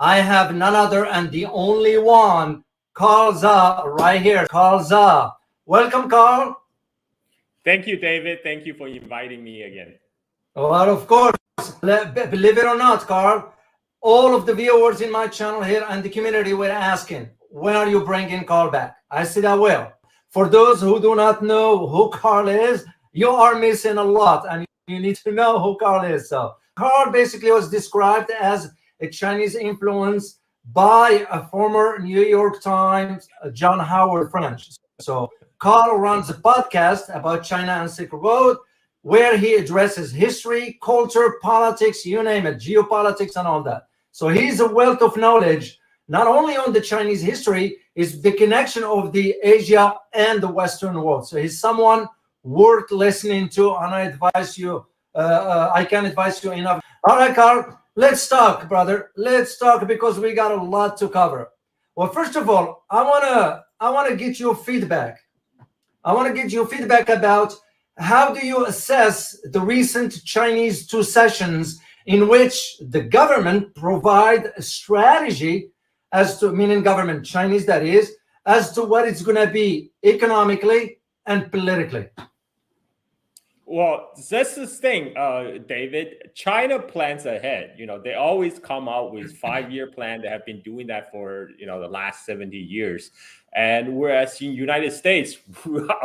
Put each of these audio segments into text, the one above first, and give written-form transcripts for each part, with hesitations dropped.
I have none other and the only one, Carl Za, right here. Carl Za. Welcome, Carl. Thank you, David. Thank you for inviting me again. Well, of course, believe it or not, Carl, all of the viewers in my channel here and the community were asking, when are you bringing Carl back? I said, I will. For those who do not know who Carl is, you are missing a lot and you need to know who Carl is. So, Carl basically was described as a Chinese influence by a former New York Times, John Howard French. So, Carl runs a podcast about China and Silk Road where he addresses history, culture, politics, you name it, geopolitics, and all that. So he's a wealth of knowledge, not only on the Chinese history, is the connection of the Asia and the Western world. So he's someone worth listening to, and I can advise you enough. All right, Carl, let's talk, brother. Let's talk because we got a lot to cover. Well, first of all, I wanna get your feedback. I want to get your feedback about how do you assess the recent Chinese two sessions in which the government provide a strategy as to, meaning government, Chinese that is, as to what it's going to be economically and politically? Well, that's the thing, David. China plans ahead. They always come out with 5-year plan. They have been doing that for the last 70 years. And whereas in United States,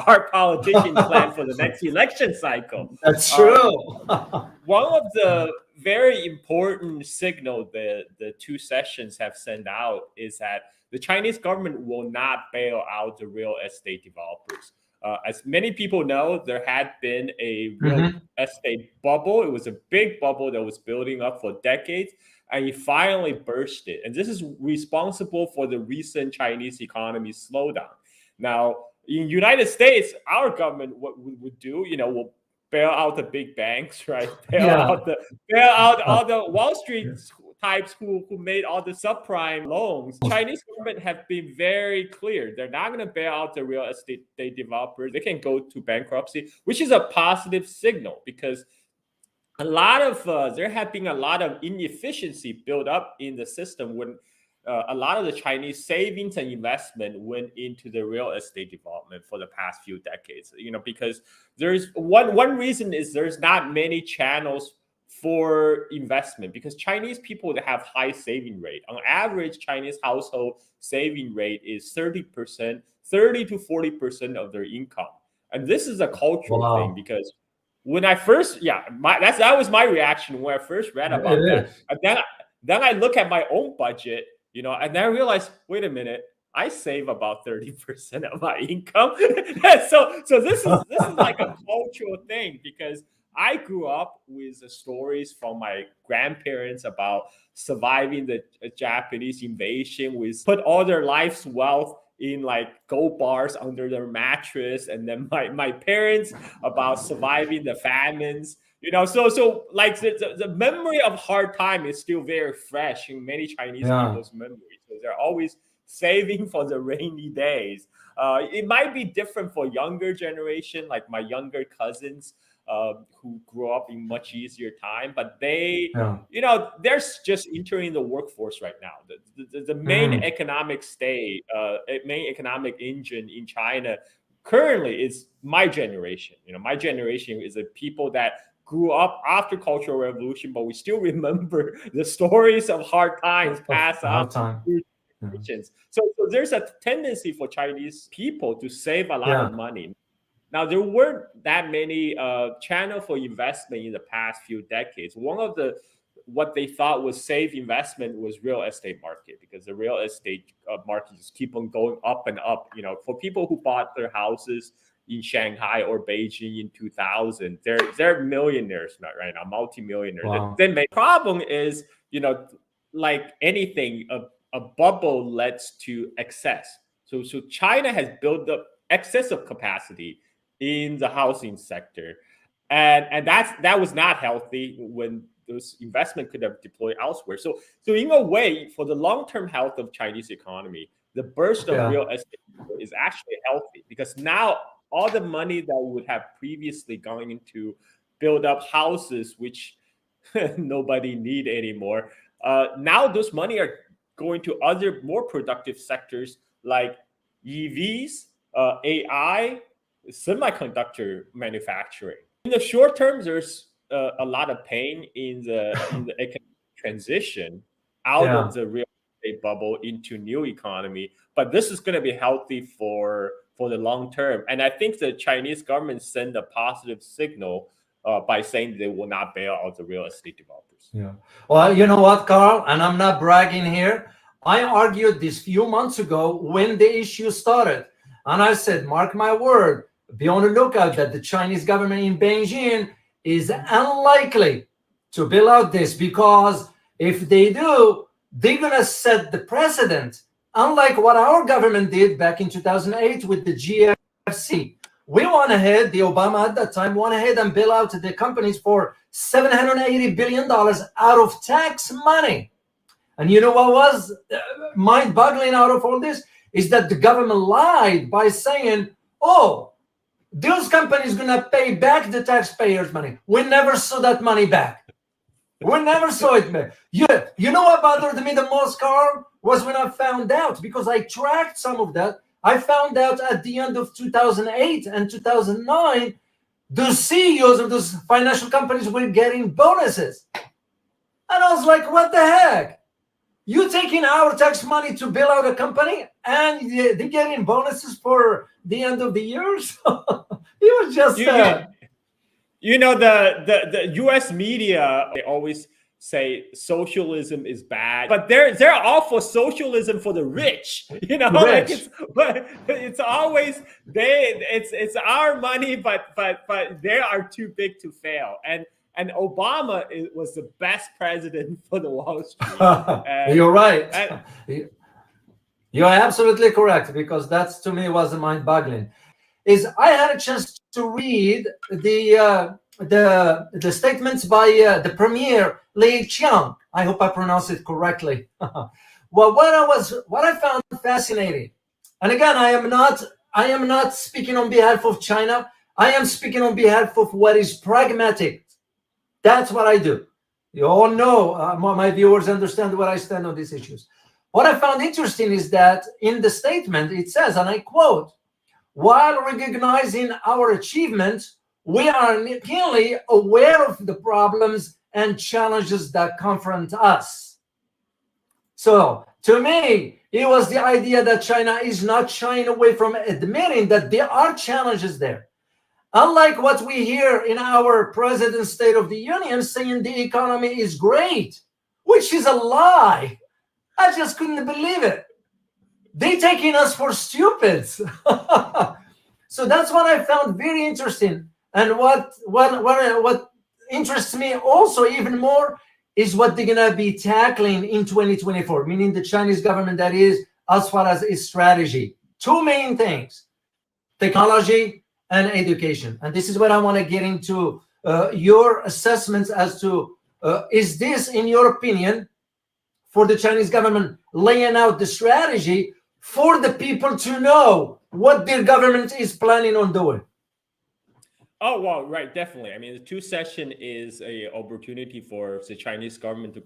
our politicians plan for the next election cycle. That's true. One of the very important signal the two sessions have sent out is that the Chinese government will not bail out the real estate developers. As many people know, there had been a real estate bubble. It was a big bubble that was building up for decades, and it finally bursted. And this is responsible for the recent Chinese economy slowdown. Now, in United States, our government, what we would do, will bail out the big banks, right? Bail out all the Wall Street types who made all the subprime loans. Chinese government have been very clear. They're not going to bail out the real estate developers. They can go to bankruptcy, which is a positive signal because there have been a lot of inefficiency built up in the system when a lot of the Chinese savings and investment went into the real estate development for the past few decades. Because there's one reason is there's not many channels for investment because Chinese people that have high saving rate. On average, Chinese household saving rate is 30%, 30 to 40% of their income. And this is a cultural thing because when I first, that was my reaction when I first read about that. And then I look at my own budget, and then I realize, wait a minute, I save about 30% of my income. so this is like a cultural thing because I grew up with the stories from my grandparents about surviving the Japanese invasion. We put all their life's wealth in like gold bars under their mattress, and then my parents about surviving the famines. So like the memory of hard time is still very fresh in many Chinese people's memories. So they're always saving for the rainy days. It might be different for younger generation, like my younger cousins who grew up in much easier time, but they're just entering the workforce right now. The main economic main economic engine in China currently is my generation. My generation is the people that grew up after Cultural Revolution, but we still remember the stories of hard times passed on through generations. So there's a tendency for Chinese people to save a lot of money. Now, there weren't that many channels for investment in the past few decades. One of what they thought was safe investment was real estate market because the real estate market just keep on going up and up. For people who bought their houses in Shanghai or Beijing in 2000, they're millionaires right now, multimillionaires. Wow. The problem is, like anything, a bubble leads to excess. So China has built up excessive capacity in the housing sector, and that was not healthy when those investment could have deployed elsewhere. So in a way, for the long-term health of Chinese economy, the burst of real estate is actually healthy because now all the money that would have previously gone into build up houses, which nobody need anymore, now those money are going to other more productive sectors like EVs, AI, semiconductor manufacturing. In the short term, there's a lot of pain in the economic transition out Yeah. of the real estate bubble into new economy, but this is going to be healthy for the long term. And I think the Chinese government sent a positive signal by saying they will not bail out the real estate developers. Yeah. Well, you know what, Carl, and I'm not bragging here. I argued this few months ago when the issue started, and I said, mark my word, be on the lookout that the Chinese government in Beijing is unlikely to bail out this, because if they do, they're gonna set the precedent, unlike what our government did back in 2008 with the GFC. We went ahead, the Obama at that time went ahead and bailed out the companies for $780 billion out of tax money. And you know what was mind-boggling out of all this is that the government lied by saying, oh, those companies going to pay back the taxpayers' money. We never saw that money back. We never saw it back. You know what bothered me the most, Carl, was when I found out, because I tracked some of that. I found out at the end of 2008 and 2009, the CEOs of those financial companies were getting bonuses. And I was like, what the heck? You taking our tax money to bail out a company and they're getting bonuses for the end of the year? So it was just... You know, the U.S. media, they always say socialism is bad, but they're all for socialism for the rich. You know, like it's always it's our money, but they are too big to fail. And Obama was the best president for the Wall Street. You're right. You're absolutely correct, because that's, to me, was mind-boggling. Is I had a chance to read the statements by the Premier Li Qiang. I hope I pronounce it correctly. Well, what I found fascinating, and again, I am not speaking on behalf of China. I am speaking on behalf of what is pragmatic. That's what I do. You all know, my viewers understand where I stand on these issues. What I found interesting is that in the statement it says, and I quote, "While recognizing our achievements, we are keenly aware of the problems and challenges that confront us." So, to me, it was the idea that China is not shying away from admitting that there are challenges there. Unlike what we hear in our President's State of the Union saying the economy is great, which is a lie. I just couldn't believe it. They're taking us for stupids. So that's what I found very interesting. And what interests me also even more is what they're going to be tackling in 2024, meaning the Chinese government, that is, as far as its strategy. Two main things: technology and education. And this is what I want to get into your assessments as to, is this, in your opinion, for the Chinese government laying out the strategy for the people to know what their government is planning on doing? Oh, well, right, definitely. I mean, the two session is an opportunity for the Chinese government to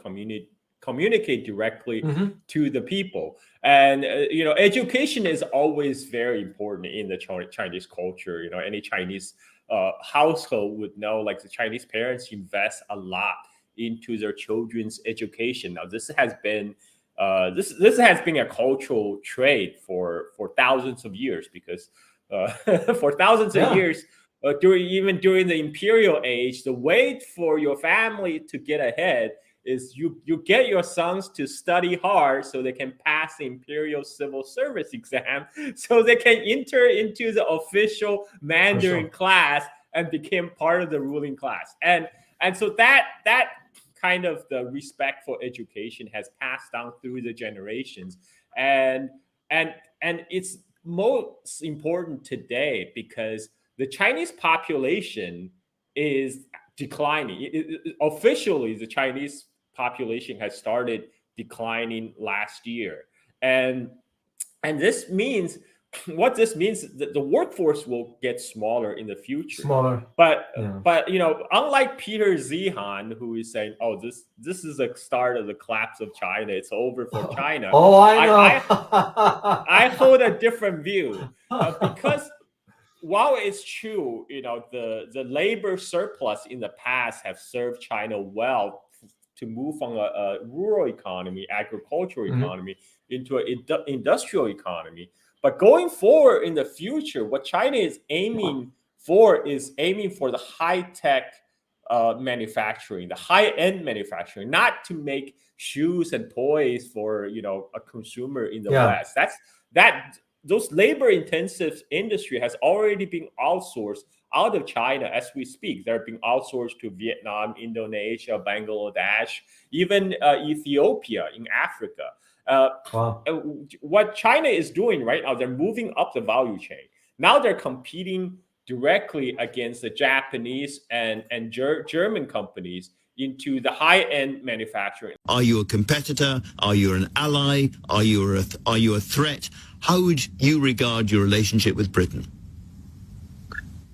communicate directly to the people. And, you know, education is always very important in the Chinese culture. You know, any Chinese household would know, like, the Chinese parents invest a lot into their children's education. Now, this has been this has been a cultural trait for thousands of years, because for thousands of years, during the imperial age, the way for your family to get ahead is you get your sons to study hard so they can pass the imperial civil service exam, so they can enter into the official Mandarin class and become part of the ruling class. And so that kind of the respect for education has passed down through the generations, and it's most important today because the Chinese population is declining. Officially, the Chinese population has started declining last year, and this means what this means is that the workforce will get smaller in the future. Smaller. But Yeah. but you know, unlike Peter Zihan, who is saying, "Oh, this is the start of the collapse of China. It's over for China." Oh, I I know. hold a different view because while it's true, you know, the labor surplus in the past have served China well to move from a rural economy, agricultural Mhm. economy, into an industrial economy. But going forward in the future, what China is aiming for the high tech manufacturing, the high end manufacturing, not to make shoes and toys for, you know, a consumer in the Yeah. West. That those labor intensive industry has already been outsourced out of China as we speak. They're being outsourced to Vietnam, Indonesia, Bangladesh, even Ethiopia in Africa. Wow. What China is doing right now, they're moving up the value chain. Now they're competing directly against the Japanese and German companies into the high-end manufacturing. Are you a competitor? Are you an ally? Are you a threat? How would you regard your relationship with Britain?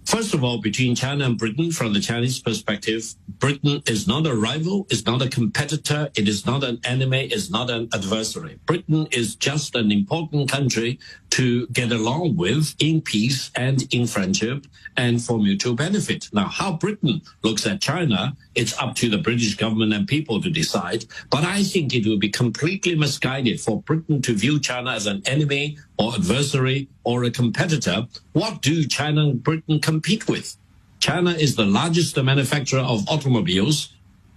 First of all, between China and Britain, from the Chinese perspective, Britain is not a rival, is not a competitor, it is not an enemy, is not an adversary. Britain is just an important country to get along with in peace and in friendship and for mutual benefit. Now, how Britain looks at China, it's up to the British government and people to decide. But I think it will be completely misguided for Britain to view China as an enemy or adversary or a competitor. What do China and Britain compete with? China is the largest manufacturer of automobiles.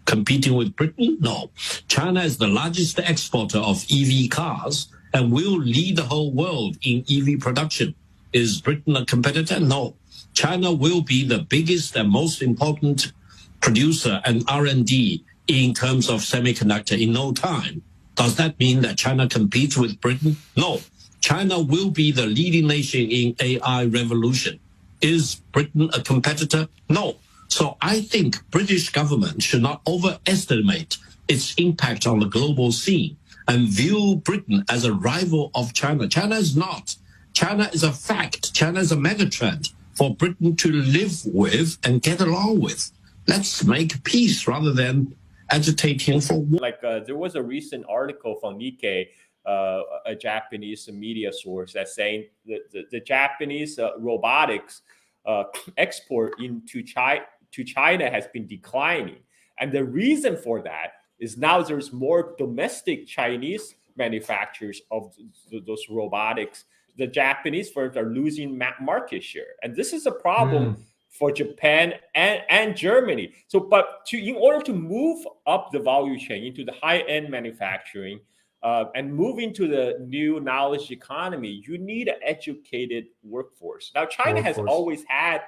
Competing with Britain? No. China is the largest exporter of EV cars and will lead the whole world in EV production. Is Britain a competitor? No. China will be the biggest and most important producer and R&D in terms of semiconductor in no time. Does that mean that China competes with Britain? No. China will be the leading nation in AI revolution. Is Britain a competitor? No. So I think British government should not overestimate its impact on the global scene and view Britain as a rival of China. China is not. China is a fact. China is a megatrend for Britain to live with and get along with. Let's make peace rather than agitating for war. Like there was a recent article from Nikkei, a Japanese media source, that's saying that the Japanese robotics export into China has been declining. And the reason for that is now there's more domestic Chinese manufacturers of those robotics. The Japanese firms are losing market share. And this is a problem for Japan and Germany. So, but in order to move up the value chain into the high-end manufacturing and move into the new knowledge economy, you need an educated workforce. Now, China has always had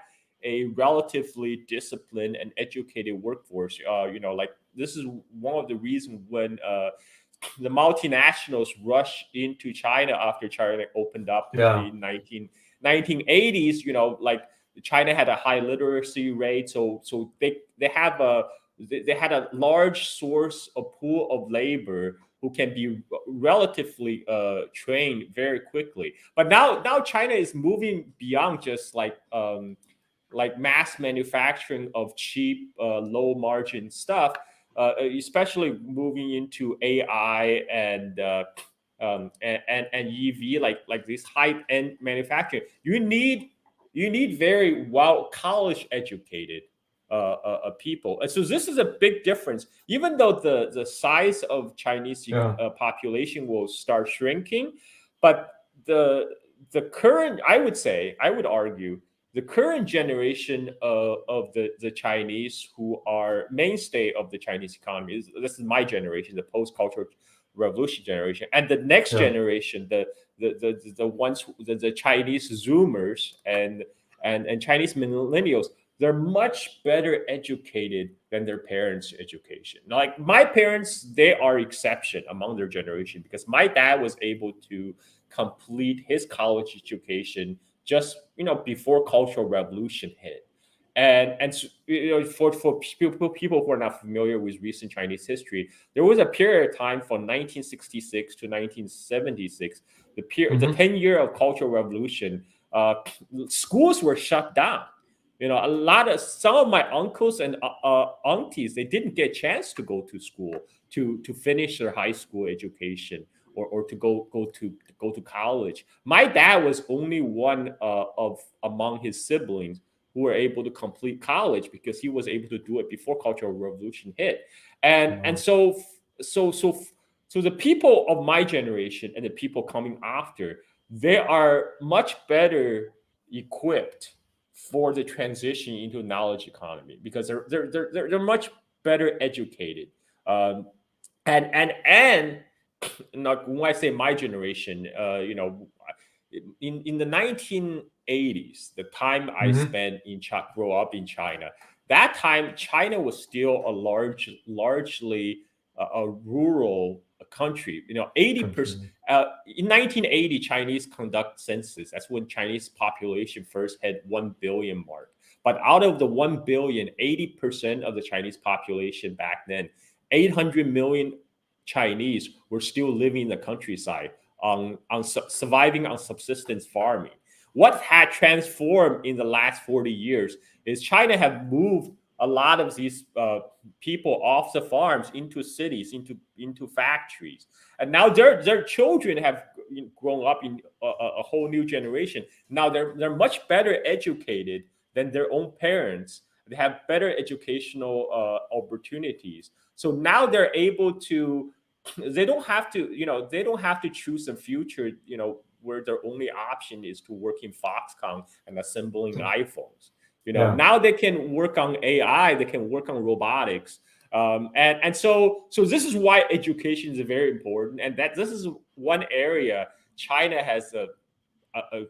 a relatively disciplined and educated workforce. You know, like this is one of the reasons when the multinationals rushed into China after China opened up in the 1980s. You know, like China had a high literacy rate, so they had a large source of pool of labor who can be relatively trained very quickly. But now China is moving beyond just like mass manufacturing of cheap, low margin stuff, especially moving into AI and EV, like this high end manufacturing. You need very well college educated people. And so this is a big difference. Even though the size of Chinese population will start shrinking, but the current, I would argue, the current generation of the Chinese who are mainstay of the Chinese economy, this is my generation, the post-cultural revolution generation, and the next generation, the ones, the Chinese Zoomers and Chinese millennials, they're much better educated than their parents' education. Like my parents, they are exception among their generation because my dad was able to complete his college education just before cultural revolution hit, And for people who are not familiar with recent Chinese history, there was a period of time from 1966 to 1976, the 10-year of Cultural Revolution. Schools were shut down. Some of my uncles and aunties, they didn't get a chance to go to school to finish their high school education or to go to college. My dad was only one of among his siblings who were able to complete college because he was able to do it before Cultural Revolution hit. And so the people of my generation and the people coming after, they are much better equipped for the transition into a knowledge economy because they're much better educated. And when I say my generation, in the 1980s, the time I spent grow up in China, that time China was still a largely a rural country. 80%. In 1980, Chinese conduct census. That's when Chinese population first had 1 billion mark. But out of the 1 billion, 80% of the Chinese population back then, 800 million Chinese were still living in the countryside surviving on subsistence farming. What had transformed in the last 40 years is China have moved a lot of these people off the farms into cities, into factories, and now their children have grown up in a whole new generation. Now they're much better educated than their own parents. They have better educational opportunities. So now they're able to. They don't have to choose a future. Where their only option is to work in Foxconn and assembling iPhones. Now they can work on AI, they can work on robotics. And so this is why education is very important. And that this is one area China has a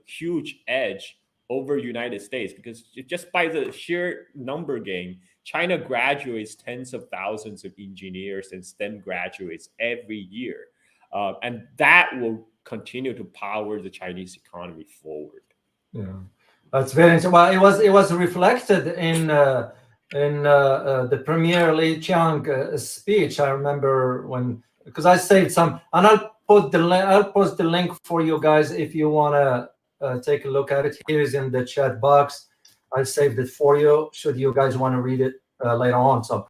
huge edge over United States, because just by the sheer number game, China graduates tens of thousands of engineers and STEM graduates every year. And that will continue to power the Chinese economy forward. Yeah. That's very interesting. Well, it was reflected in the Premier Li Qiang speech. I remember because I saved some, and I'll post the link for you guys if you want to take a look at it. Here is in the chat box. I saved it for you. Should you guys want to read it later on. So